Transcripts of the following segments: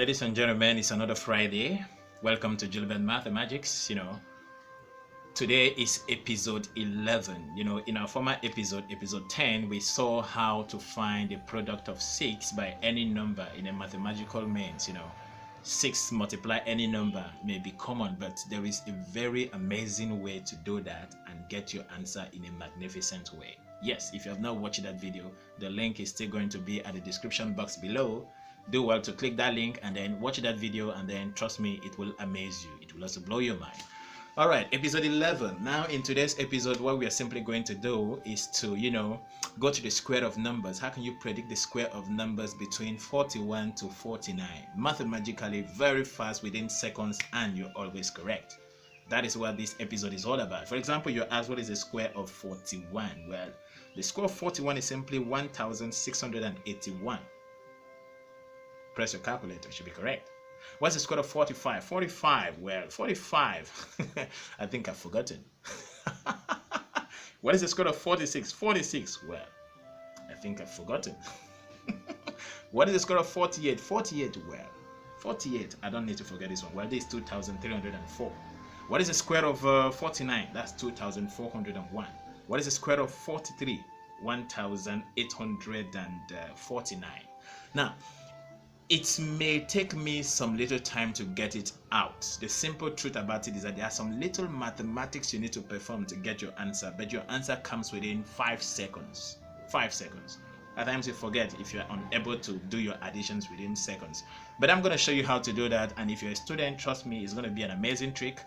Ladies and gentlemen, it's another Friday. Welcome to Gilbert Mathematics. Today is episode 11. In our former episode 10, we saw how to find the product of 6 by any number in a mathematical means. 6 multiply any number may be common, but there is a very amazing way to do that and get your answer in a magnificent way. Yes, if you have not watched that video, the link is still going to be at the description box below. Do well to click that link and then watch that video, and then trust me, it will amaze you. It will also blow your mind. All right, episode 11. Now in today's episode, what we are simply going to do is to go to the square of numbers. How can you predict the square of numbers between 41 to 49 mathematically, very fast, within seconds, and you're always correct? That is what this episode is all about. For example, you're asked what is the square of 41. Well, the square of 41 is simply 1681. Press your calculator, should be correct. What's the square of 45? 45, well, 45. I think I've forgotten. What is the square of 46? 46, well, I think I've forgotten. What is the square of 48? 48, well, 48, I don't need to forget this one. Well, this is 2304. What is the square of 49? That's 2401. What is the square of 43? 1849. Now, it may take me some little time to get it out. The simple truth about it is that there are some little mathematics you need to perform to get your answer, but your answer comes within 5 seconds. 5 seconds. At times you forget if you're unable to do your additions within seconds. But I'm going to show you how to do that, and if you're a student, trust me, it's going to be an amazing trick.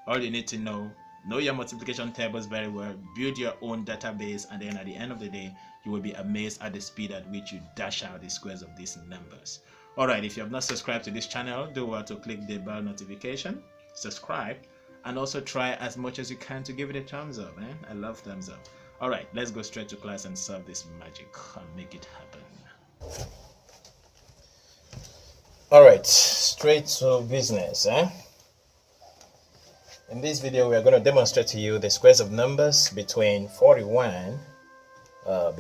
All you need to know your multiplication tables very well, build your own database, and then at the end of the day, you will be amazed at the speed at which you dash out the squares of these numbers. Alright, if you have not subscribed to this channel, do well to click the bell notification, subscribe, and also try as much as you can to give it a thumbs up. I love thumbs up. Alright, let's go straight to class and solve this magic and make it happen. Alright, straight to business. In this video, we are going to demonstrate to you the squares of numbers between 41 up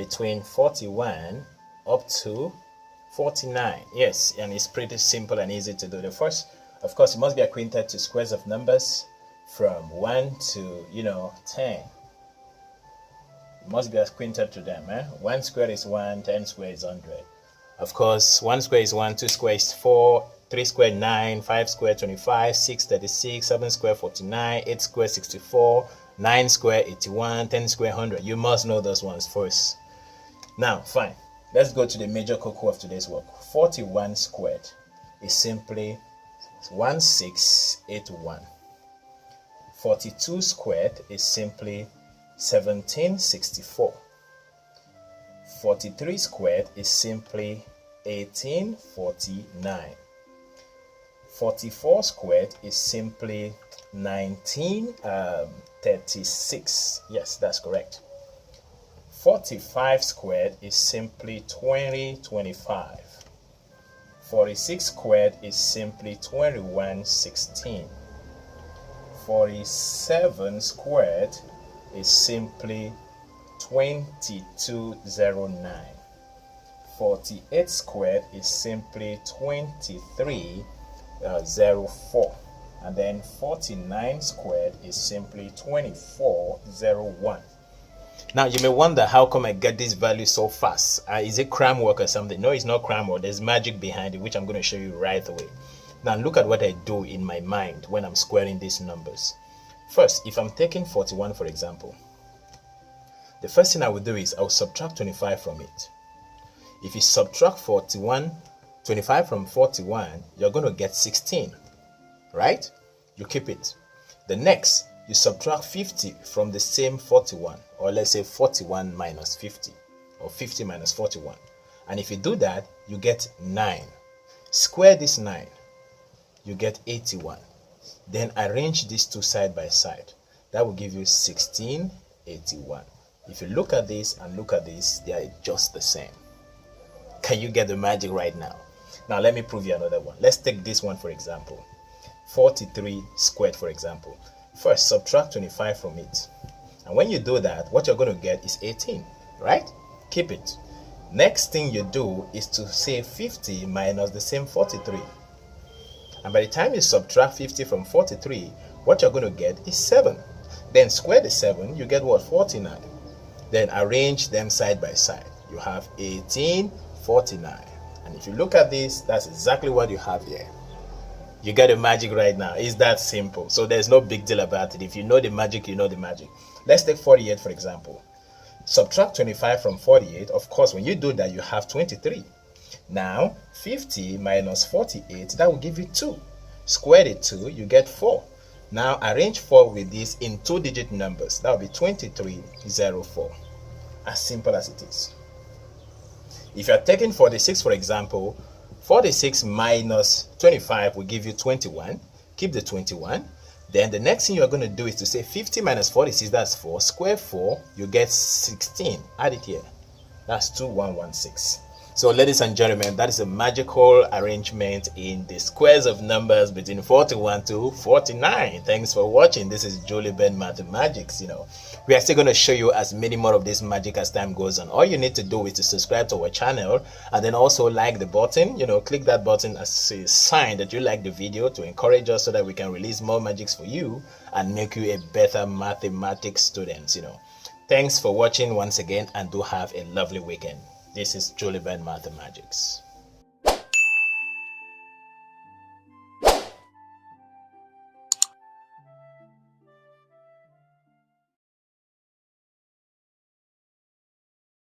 to 49. Yes, and it's pretty simple and easy to do. The first, of course, you must be acquainted to squares of numbers from 1 to 10. You must be acquainted to them. 1 square is 1, 10 square is 100. Of course, 1 square is 1, 2 square is 4, 3 square 9, 5 square 25, 6 36, 7 square 49, 8 square 64, 9 square 81, 10 square 100. You must know those ones first. Now, fine. Let's go to the major cocoa of today's work. 41 squared is simply 1681. 42 squared is simply 1764. 43 squared is simply 1849. 44 squared is simply 1936. Yes, that's correct. 45 squared is simply 2025. 46 squared is simply 2116. 47 squared is simply 2209. 48 squared is simply 2304. And then 49 squared is simply 2401. Now, you may wonder, how come I get this value so fast? Is it cram work or something? No, it's not cram work. There's magic behind it, which I'm going to show you right away. Now, look at what I do in my mind when I'm squaring these numbers. First, if I'm taking 41, for example, the first thing I will do is I'll subtract 25 from it. If you subtract 25 from 41, you're going to get 16, right? You keep it. The next, you subtract 50 from the same 41, or let's say 41 minus 50, or 50 minus 41. And if you do that, you get 9. Square this 9, you get 81. Then arrange these two side by side. That will give you 1681. If you look at this and look at this, they are just the same. Can you get the magic right now? Now let me prove you another one. Let's take this one for example. 43 squared, for example. First, subtract 25 from it. And when you do that, what you're going to get is 18, right? Keep it. Next thing you do is to say 50 minus the same 43. And by the time you subtract 50 from 43, what you're going to get is 7. Then square the 7, you get what? 49. Then arrange them side by side. You have 1849. And if you look at this, that's exactly what you have here. You get the magic right now. It's that simple. So there's no big deal about it. If you know the magic, you know the magic. Let's take 48 for example. Subtract 25 from 48. Of course, when you do that, you have 23. Now, 50 minus 48, that will give you 2. Square the 2, you get 4. Now, arrange 4 with this in 2-digit numbers. That will be 2304. As simple as it is. If you are taking 46, for example, 46 minus 25 will give you 21. Keep the 21. Then the next thing you're going to do is to say 50 minus 46, that's 4. Square 4, you get 16. Add it here. That's 2116. So ladies and gentlemen, that is a magical arrangement in the squares of numbers between 41 to 49. Thanks for watching. This is Julie Ben Mathemagics. We are still going to show you as many more of this magic as time goes on. All you need to do is to subscribe to our channel and then also like the button. Click that button as a sign that you like the video to encourage us so that we can release more magics for you and make you a better mathematics student. Thanks for watching once again, and do have a lovely weekend. This is Julie Ben Mathemagics.